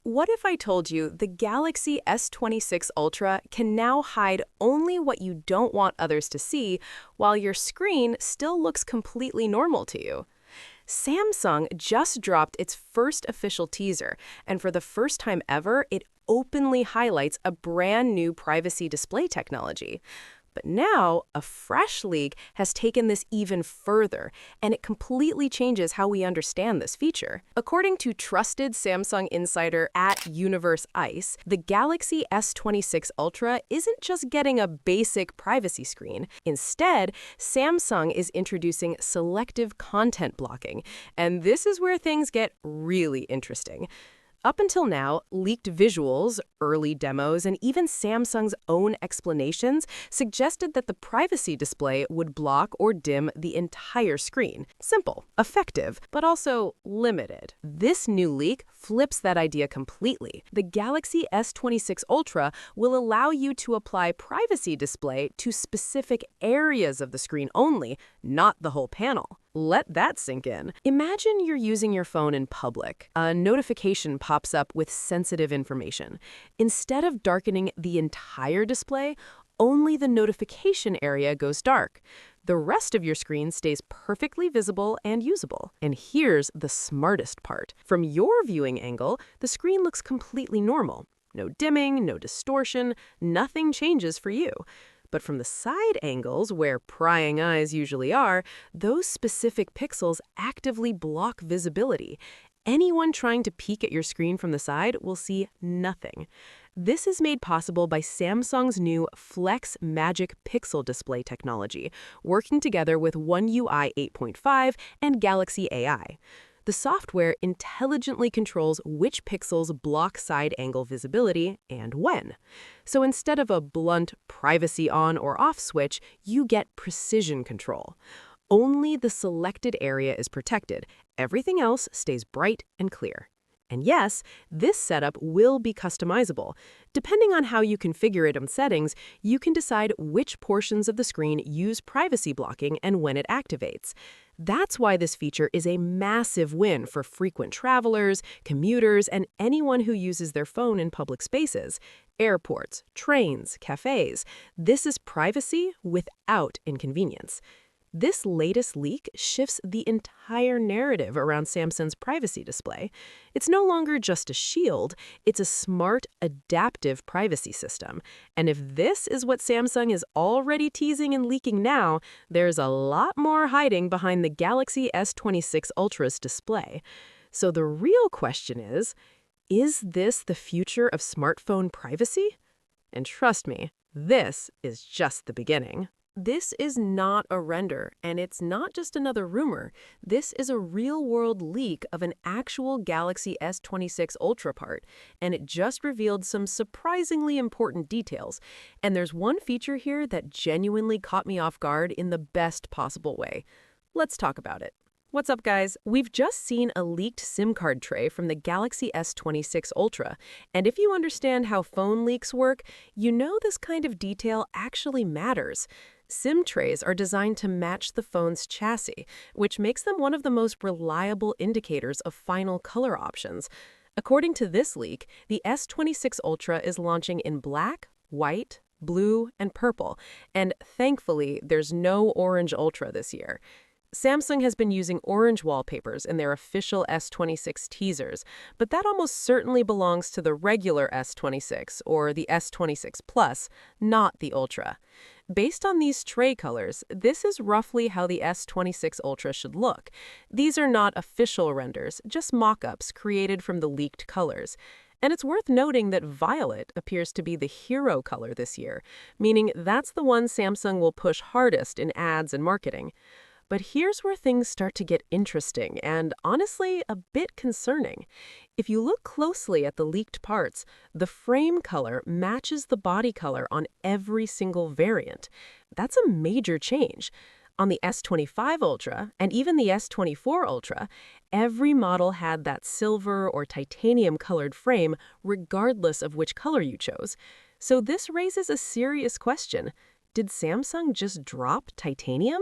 What if I told you the Galaxy S26 Ultra can now hide only what you don't want others to see, while your screen still looks completely normal to you? Samsung just dropped its first official teaser, and for the first time ever, it openly highlights a brand new privacy display technology. But now, a fresh leak has taken this even further, and it completely changes how we understand this feature. According to trusted Samsung insider at Universe Ice, the Galaxy S26 Ultra isn't just getting a basic privacy screen. Instead, Samsung is introducing selective content blocking, and this is where things get really interesting. Up until now, leaked visuals, early demos, and even Samsung's own explanations suggested that the privacy display would block or dim the entire screen. Simple, effective, but also limited. This new leak flips that idea completely. The Galaxy S26 Ultra will allow you to apply privacy display to specific areas of the screen only, not the whole panel. Let that sink in. Imagine you're using your phone in public. A notification pops up with sensitive information. Instead of darkening the entire display, only the notification area goes dark. The rest of your screen stays perfectly visible and usable. And here's the smartest part. From your viewing angle, the screen looks completely normal. No dimming, no distortion, nothing changes for you. But from the side angles, where prying eyes usually are, those specific pixels actively block visibility. Anyone trying to peek at your screen from the side will see nothing. This is made possible by Samsung's new Flex Magic Pixel display technology, working together with One UI 8.5 and Galaxy AI. The software intelligently controls which pixels block side angle visibility and when. So instead of a blunt privacy on or off switch, you get precision control. Only the selected area is protected. Everything else stays bright and clear. And yes, this setup will be customizable. Depending on how you configure it on settings, you can decide which portions of the screen use privacy blocking and when it activates. That's why this feature is a massive win for frequent travelers, commuters, and anyone who uses their phone in public spaces. Airports, trains, cafes. This is privacy without inconvenience. This latest leak shifts the entire narrative around Samsung's privacy display. It's no longer just a shield, it's a smart, adaptive privacy system. And if this is what Samsung is already teasing and leaking now, there's a lot more hiding behind the Galaxy S26 Ultra's display. So the real question is this the future of smartphone privacy? And trust me, this is just the beginning. This is not a render, and it's not just another rumor. This is a real-world leak of an actual Galaxy S26 Ultra part, and it just revealed some surprisingly important details. And there's one feature here that genuinely caught me off guard in the best possible way. Let's talk about it. What's up, guys? We've just seen a leaked SIM card tray from the Galaxy S26 Ultra, and if you understand how phone leaks work, you know this kind of detail actually matters. SIM trays are designed to match the phone's chassis, which makes them one of the most reliable indicators of final color options. According to this leak, the S26 Ultra is launching in black, white, blue, and purple, and thankfully, there's no orange Ultra this year. Samsung has been using orange wallpapers in their official S26 teasers, but that almost certainly belongs to the regular S26 or the S26 Plus, not the Ultra. Based on these tray colors, this is roughly how the S26 Ultra should look. These are not official renders, just mock-ups created from the leaked colors. And it's worth noting that violet appears to be the hero color this year, meaning that's the one Samsung will push hardest in ads and marketing. But here's where things start to get interesting and, honestly, a bit concerning. If you look closely at the leaked parts, the frame color matches the body color on every single variant. That's a major change. On the S25 Ultra and even the S24 Ultra, every model had that silver or titanium-colored frame regardless of which color you chose. So this raises a serious question. Did Samsung just drop titanium?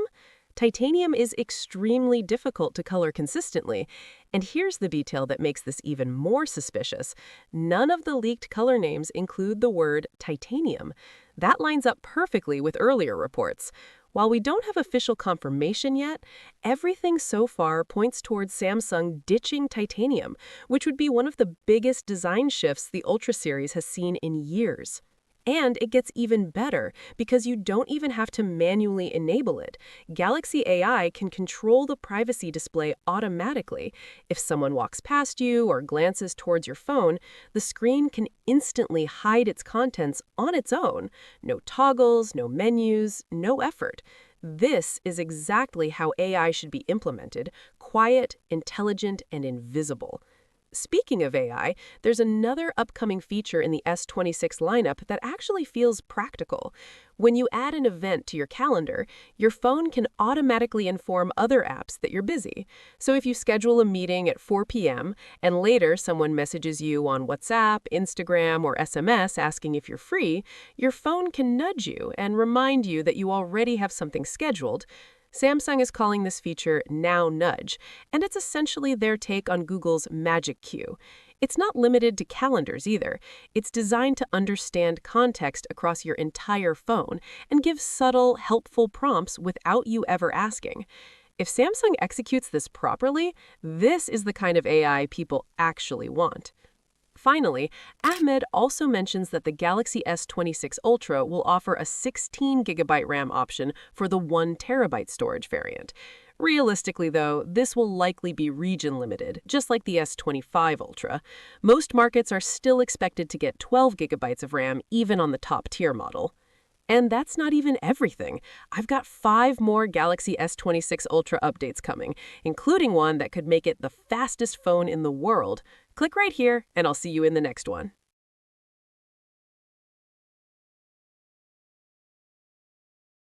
Titanium is extremely difficult to color consistently, and here's the detail that makes this even more suspicious. None of the leaked color names include the word titanium. That lines up perfectly with earlier reports. While we don't have official confirmation yet, everything so far points towards Samsung ditching titanium, which would be one of the biggest design shifts the Ultra series has seen in years. And it gets even better because you don't even have to manually enable it. Galaxy AI can control the privacy display automatically. If someone walks past you or glances towards your phone, the screen can instantly hide its contents on its own. No toggles, no menus, no effort. This is exactly how AI should be implemented: quiet, intelligent, and invisible. Speaking of AI, there's another upcoming feature in the S26 lineup that actually feels practical. When you add an event to your calendar, your phone can automatically inform other apps that you're busy. So if you schedule a meeting at 4 p.m. and later someone messages you on WhatsApp, Instagram, or SMS asking if you're free, your phone can nudge you and remind you that you already have something scheduled. Samsung is calling this feature Now Nudge, and it's essentially their take on Google's Magic Queue. It's not limited to calendars either. It's designed to understand context across your entire phone and give subtle, helpful prompts without you ever asking. If Samsung executes this properly, this is the kind of AI people actually want. Finally, Ahmed also mentions that the Galaxy S26 Ultra will offer a 16GB RAM option for the 1TB storage variant. Realistically, though, this will likely be region-limited, just like the S25 Ultra. Most markets are still expected to get 12GB of RAM even on the top-tier model. And that's not even everything. I've got 5 more Galaxy S26 Ultra updates coming, including one that could make it the fastest phone in the world. Click right here, and I'll see you in the next one.